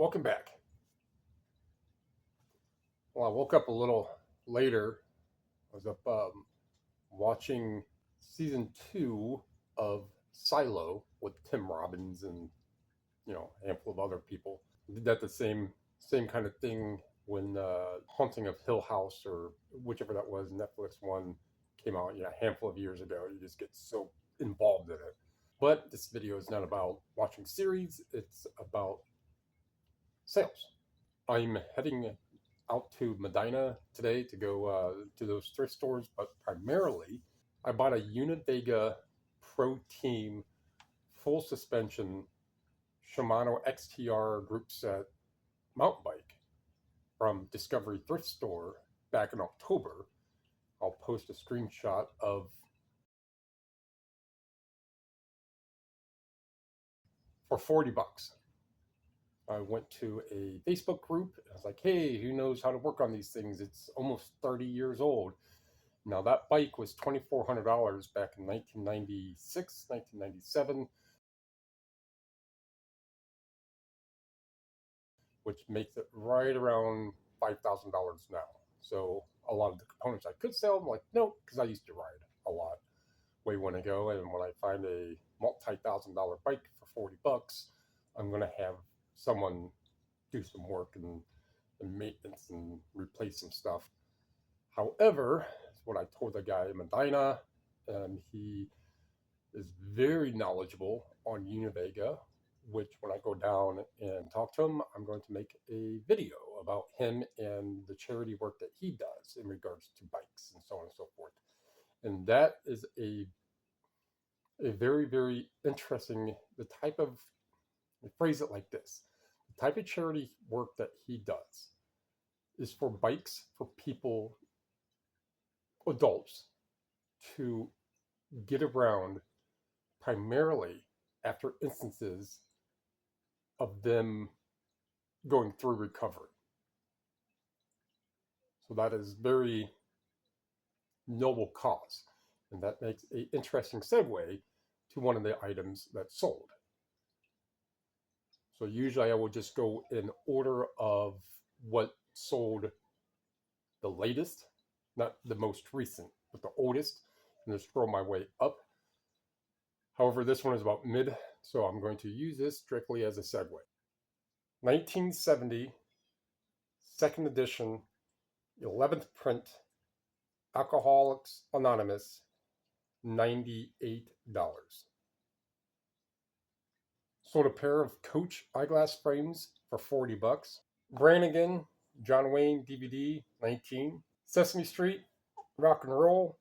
Welcome back. Well, I woke up a little later. I was up watching season 2 of Silo with Tim Robbins and a handful of other people. Did that the same kind of thing when Haunting of Hill House or whichever that was Netflix one came out. A handful of years ago. You just get so involved in it. But this video is not about watching series. It's about sales. I'm heading out to Medina today to go to those thrift stores, but primarily I bought a Univega Pro Team full suspension Shimano XTR group set mountain bike from Discovery Thrift Store back in October. I'll post a screenshot of for 40 bucks. I went to a Facebook group. I was like, hey, who knows how to work on these things? It's almost 30 years old. Now, that bike was $2,400 back in 1996, 1997, which makes it right around $5,000 now. So a lot of the components I could sell, I'm like, no, because I used to ride a lot way when ago. And when I find a multi-$1,000 bike for 40 bucks, I'm going to have someone do some work and maintenance and replace some stuff. However, what I told the guy in Medina, and he is very knowledgeable on Univega, which when I go down and talk to him, I'm going to make a video about him and the charity work that he does in regards to bikes and so on and so forth. And that is a very, very interesting, the type of, I phrase it like this, the type of charity work that he does is for bikes for people, adults, to get around primarily after instances of them going through recovery. So that is very noble cause. And that makes an interesting segue to one of the items that's sold. So usually I will just go in order of what sold the latest, not the most recent, but the oldest, and just scroll my way up. However, this one is about mid, so I'm going to use this strictly as a segue. 1970, second edition, 11th print, Alcoholics Anonymous, $98. Sold a pair of Coach eyeglass frames for 40 bucks. Brannigan, John Wayne DVD, 19. Sesame Street, Rock and Roll,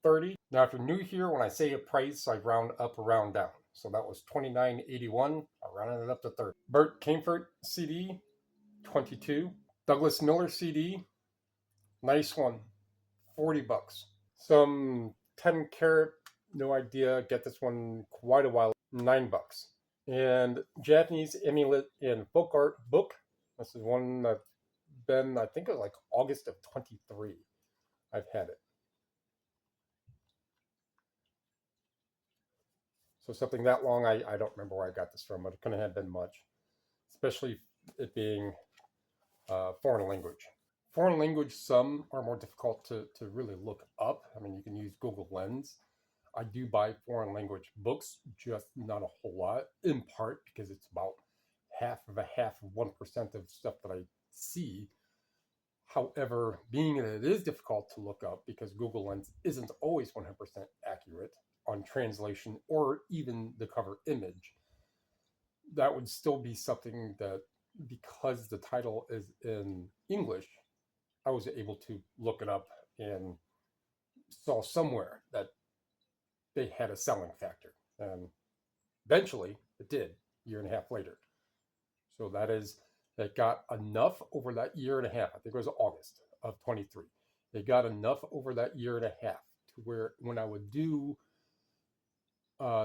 30. Now, if you're new here, when I say a price, I round up or round down. So that was $29.81. I rounded it up to 30. Bert Kaempfert CD, 22. Douglas Miller CD, nice one, 40 bucks. Some 10 karat, no idea, get this one quite a while, 9 bucks. And Japanese Amulet in Folk Art book. This is one that's been, I think it was like August of 23. I've had it. So something that long, I don't remember where I got this from, but it couldn't have been much, especially it being foreign language. Foreign language, some are more difficult to really look up. I mean, you can use Google Lens. I do buy foreign language books, just not a whole lot, in part because it's about half of 1% of stuff that I see. However, being that it is difficult to look up because Google Lens isn't always 100% accurate on translation or even the cover image, that would still be something that, because the title is in English, I was able to look it up and saw somewhere that they had a selling factor. And eventually it did, a year and a half later. So that got enough over that year and a half. I think it was August of 23. They got enough over that year and a half to where when I would do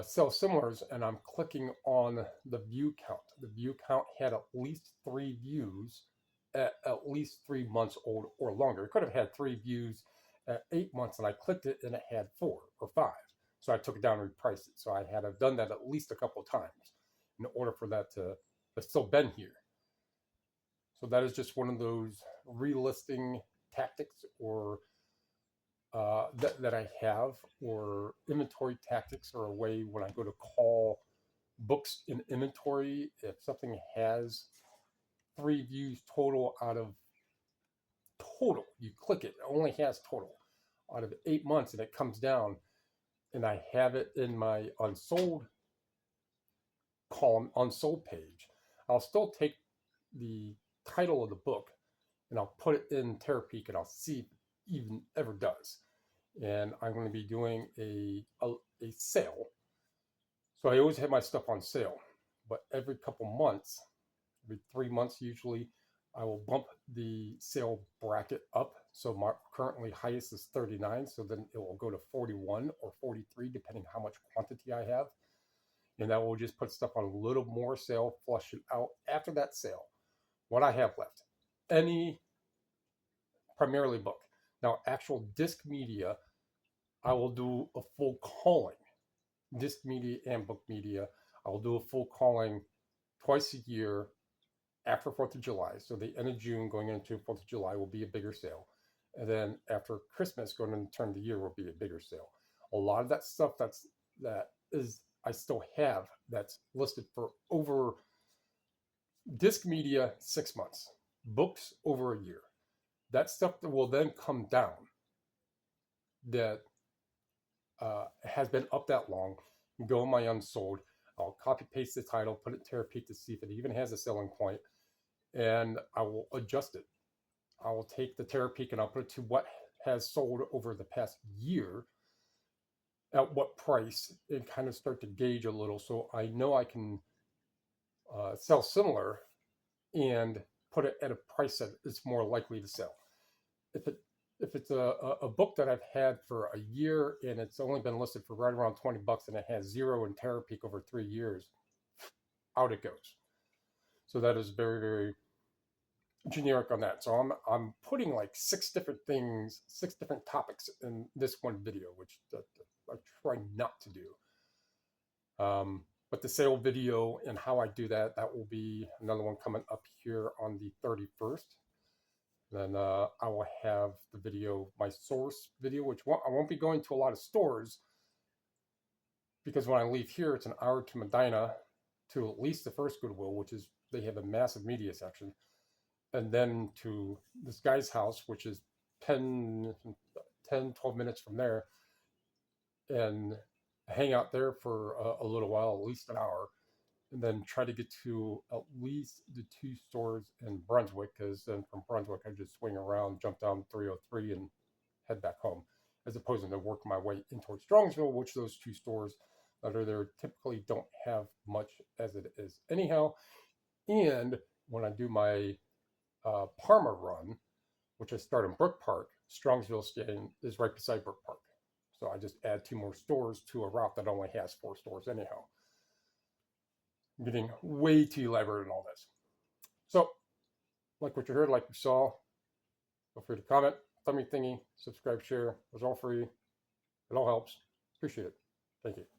sell similars and I'm clicking on the view count, the view count had at least 3 views at least 3 months old or longer. It could have had 3 views at 8 months, and I clicked it and it had 4 or 5. So I took it down and repriced it. So I had to have done that at least a couple of times in order for that to have still been here. So that is just one of those relisting tactics or that I have, or inventory tactics, or a way when I go to call books in inventory. If something has 3 views total out of total, you click it, it only has total out of 8 months, and it comes down, and I have it in my unsold column, unsold page, I'll still take the title of the book and I'll put it in Terapeak, and I'll see if it even ever does. And I'm going to be doing a sale. So I always have my stuff on sale, but every couple months, every 3 months usually, I will bump the sale bracket up. So my currently highest is 39, so then it will go to 41 or 43, depending how much quantity I have. And that will just put stuff on a little more sale, flush it out. After that sale, what I have left, any primarily book. Now, actual disc media, I will do a full calling. Disc media and book media, I will do a full calling twice a year after 4th of July. So the end of June going into 4th of July will be a bigger sale. And then after Christmas going into turn of the year will be a bigger sale. A lot of that stuff that is I still have that's listed for over disc media 6 months, books over a year. That stuff that will then come down that has been up that long, go in my unsold. I'll copy paste the title, put it in Terapeak to see if it even has a selling point, and I will adjust it. I will take the Terapeak and I'll put it to what has sold over the past year, at what price, and kind of start to gauge a little, so I know I can sell similar and put it at a price that it's more likely to sell. If it's a book that I've had for a year and it's only been listed for right around $20 and it has 0 in Terapeak over 3 years, out it goes. So that is very, very generic on that. So I'm putting like 6 different things, 6 different topics in this one video, which I try not to do. But the sale video and how I do that, that will be another one coming up here on the 31st. Then I will have the video, my source video, which I won't be going to a lot of stores, because when I leave here, it's an hour to Medina, to at least the first Goodwill, which is, they have a massive media section, and then to this guy's house, which is 10, 12 minutes from there, and hang out there for a little while, at least an hour, and then try to get to at least the 2 stores in Brunswick, because then from Brunswick I just swing around, jump down 303 and head back home, as opposed to work my way into Strongsville, which those 2 stores that are there typically don't have much as it is anyhow. And when I do my Parma run, which I start in Brook Park, Strongsville is right beside Brook Park. So I just add 2 more stores to a route that only has 4 stores anyhow. I'm getting way too elaborate in all this. So, like what you heard, like you saw, feel free to comment, thumb me thingy, subscribe, share. It's all free. It all helps. Appreciate it. Thank you.